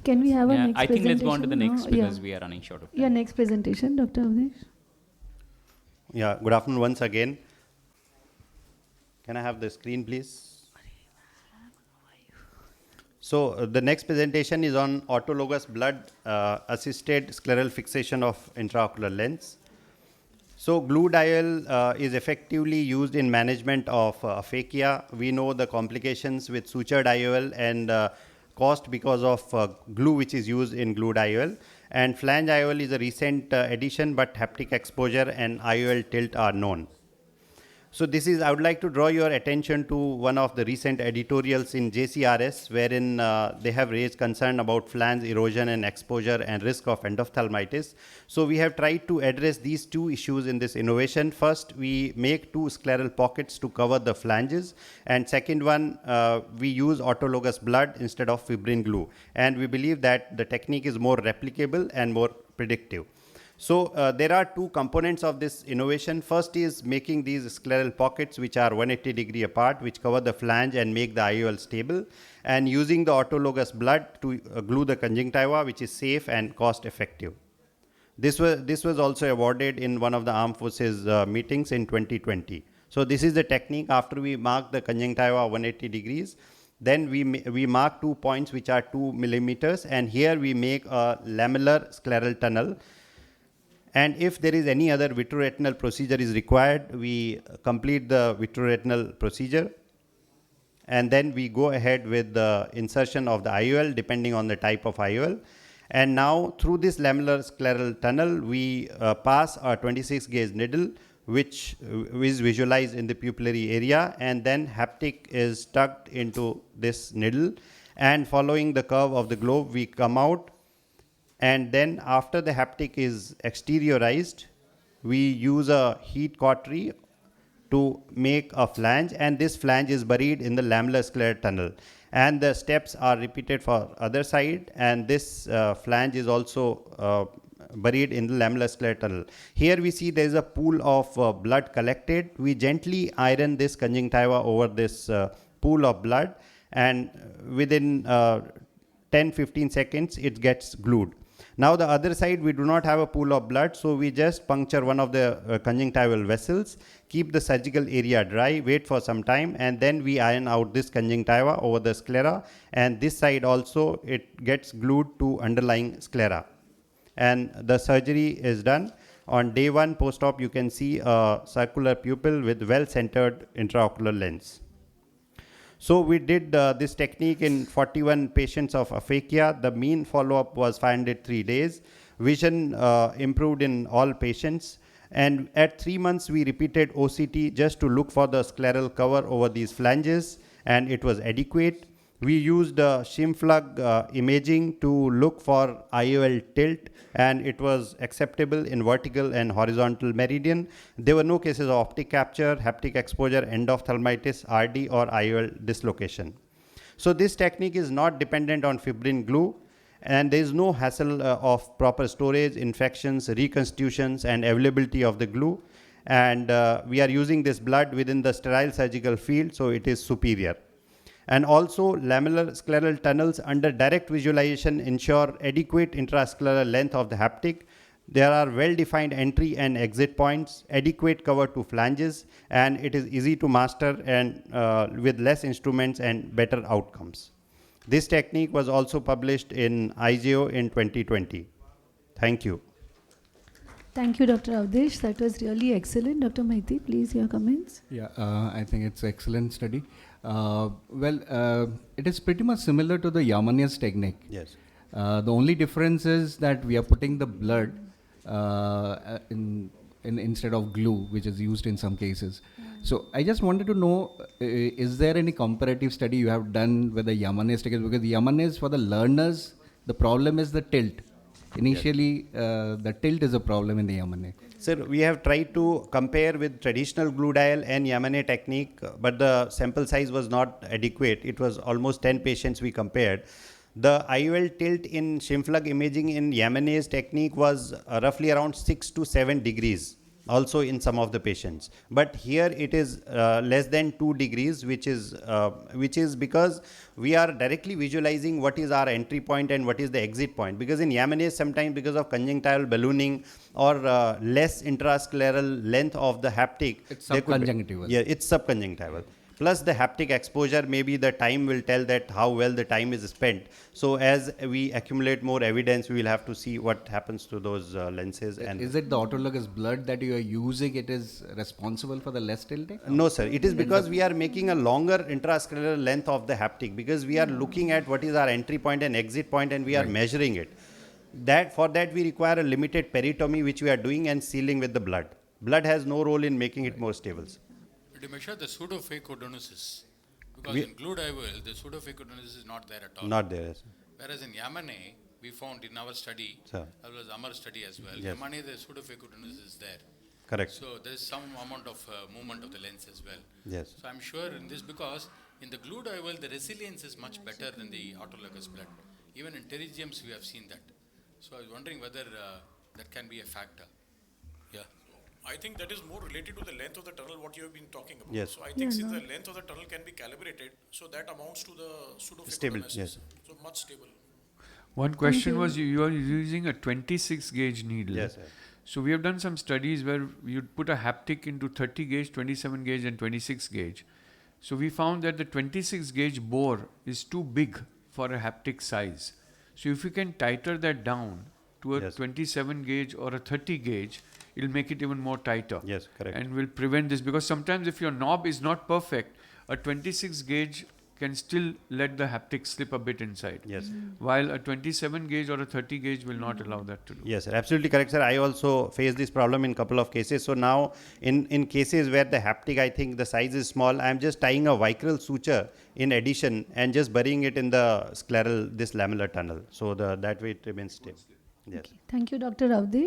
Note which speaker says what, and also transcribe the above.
Speaker 1: Can we have a next presentation?
Speaker 2: I think let's go on to the next because
Speaker 1: yeah.
Speaker 2: we are running short of time.
Speaker 1: Yeah, next presentation, Dr. Avdesh.
Speaker 3: Yeah, good afternoon once again. Can I have the screen, please? So the next presentation is on autologous blood assisted scleral fixation of intraocular lens. So glue diol is effectively used in management of aphakia. We know the complications with sutured IOL and cost because of glue which is used in glue IOL. And flange IOL is a recent addition, but haptic exposure and IOL tilt are known. So this is, I would like to draw your attention to one of the recent editorials in JCRS, wherein they have raised concern about flange erosion and exposure and risk of endophthalmitis. So we have tried to address these two issues in this innovation. First, we make two scleral pockets to cover the flanges. And second one, we use autologous blood instead of fibrin glue. And we believe that the technique is more replicable and more predictive. So there are two components of this innovation. First is making these scleral pockets which are 180 degree apart, which cover the flange and make the IOL stable, and using the autologous blood to glue the conjunctiva, which is safe and cost effective. This was also awarded in one of the armed forces meetings in 2020. So this is the technique. After we mark the conjunctiva 180 degrees, then we mark 2 points which are 2 millimeters, and here we make a lamellar scleral tunnel. And if there is any other vitreoretinal procedure is required, we complete the vitreoretinal procedure. And then we go ahead with the insertion of the IOL depending on the type of IOL. And now through this lamellar scleral tunnel, we pass a 26 gauge needle, which is visualized in the pupillary area. And then haptic is tucked into this needle. And following the curve of the globe, we come out. And then after the haptic is exteriorized, we use a heat cautery to make a flange, and this flange is buried in the lamellar scleral tunnel. And the steps are repeated for other side, and this flange is also buried in the lamellar scleral tunnel. Here we see there is a pool of blood collected. We gently iron this conjunctiva over this pool of blood, and within 10-15 seconds it gets glued. Now the other side, we do not have a pool of blood, so we just puncture one of the conjunctival vessels, keep the surgical area dry, wait for some time, and then we iron out this conjunctiva over the sclera, and this side also it gets glued to underlying sclera. And the surgery is done. On day 1 post-op, you can see a circular pupil with well-centered intraocular lens. So we did this technique in 41 patients of aphakia. The mean follow-up was 503 days. Vision improved in all patients. And at 3 months, we repeated OCT just to look for the scleral cover over these flanges, and it was adequate. We used shim imaging to look for IOL tilt, and it was acceptable in vertical and horizontal meridian. There were no cases of optic capture, haptic exposure, endophthalmitis, RD, or IOL dislocation. So this technique is not dependent on fibrin glue, and there is no hassle of proper storage, infections, reconstitutions, and availability of the glue. And we are using this blood within the sterile surgical field, so it is superior. And also lamellar scleral tunnels under direct visualization ensure adequate intrascleral length of the haptic. There are well-defined entry and exit points, adequate cover to flanges, and it is easy to master and with less instruments and better outcomes. This technique was also published in IGO in 2020. Thank you.
Speaker 1: Thank you, Dr. Avdesh. That was really excellent. Dr. Maiti, please, your comments.
Speaker 4: Yeah, I think it's an excellent study. It is pretty much similar to the Yamanese technique.
Speaker 3: Yes.
Speaker 4: The only difference is that we are putting the blood instead of glue, which is used in some cases. So I just wanted to know, is there any comparative study you have done with the Yamanese technique? Because the Yamanese, for the learners, the problem is the tilt. Initially, the tilt is a problem in the Yamane.
Speaker 3: Sir, we have tried to compare with traditional glue diol and Yamane technique, but the sample size was not adequate. It was almost 10 patients we compared. The IOL tilt in shim imaging in Yamane's technique was roughly around 6 to 7 degrees. also in some of the patients. But here it is less than 2 degrees, which is because we are directly visualizing what is our entry point and what is the exit point. Because in Yamanese, sometimes because of conjunctival ballooning or less intrascleral length of the haptic,
Speaker 4: It's
Speaker 3: there could be-
Speaker 4: subconjunctival.
Speaker 3: Yeah, it's subconjunctival. Plus the haptic exposure, maybe the time will tell that how well the time is spent. So as we accumulate more evidence, we will have to see what happens to those lenses. And
Speaker 4: Is it the autologous blood that you are using? It is responsible for the less tilting?
Speaker 3: no, sir. It is because we are making a longer intrascleral length of the haptic, because we are looking at what is our entry point and exit point, and we are measuring it. For that we require a limited peritomy, which we are doing and sealing with the blood. Blood has no role in making it more stable.
Speaker 5: To measure the pseudo-phacodonosis, because in glued IOL, the pseudo-phacodonosis is not there at all.
Speaker 3: Not there.
Speaker 5: Whereas in Yamane, we found in our study,
Speaker 3: Sir.
Speaker 5: as well as Amar study as well,
Speaker 3: Yes.
Speaker 5: Yamane, the pseudo-phacodonosis is there.
Speaker 3: Correct.
Speaker 5: So there is some amount of movement of the lens as well.
Speaker 3: Yes.
Speaker 5: So I'm sure in this, because in the glued IOL, the resilience is much better than the autologous blood. Even in pterygiums, we have seen that. So I was wondering whether that can be a factor. Yeah.
Speaker 6: I think that is more related to the length of the tunnel, what you have been talking about.
Speaker 3: Yes.
Speaker 6: So I think since the length of the tunnel can be calibrated, so that amounts to the
Speaker 3: Stable,
Speaker 6: pseudo-phacodonosis.
Speaker 3: yes.
Speaker 6: So much stable.
Speaker 7: One question was you are using a 26 gauge needle.
Speaker 3: Yes, sir.
Speaker 7: So we have done some studies where you'd put a haptic into 30 gauge, 27 gauge and 26 gauge. So we found that the 26 gauge bore is too big for a haptic size. So if you can tighten that down to a
Speaker 3: Yes.
Speaker 7: 27 gauge or a 30 gauge, it'll make it even more tighter.
Speaker 3: Yes, correct.
Speaker 7: And will prevent this, because sometimes if your knob is not perfect, a 26 gauge can still let the haptic slip a bit inside.
Speaker 3: Yes.
Speaker 7: While a 27 gauge or a 30 gauge will not allow that to do.
Speaker 3: Yes, sir. Absolutely correct, sir. I also faced this problem in couple of cases. So now in cases where the haptic, I think the size is small, I'm just tying a vicryl suture in addition and just burying it in the scleral, this lamellar tunnel. So that way it remains stable. Yes.
Speaker 1: Thank you, Dr. Avdesh.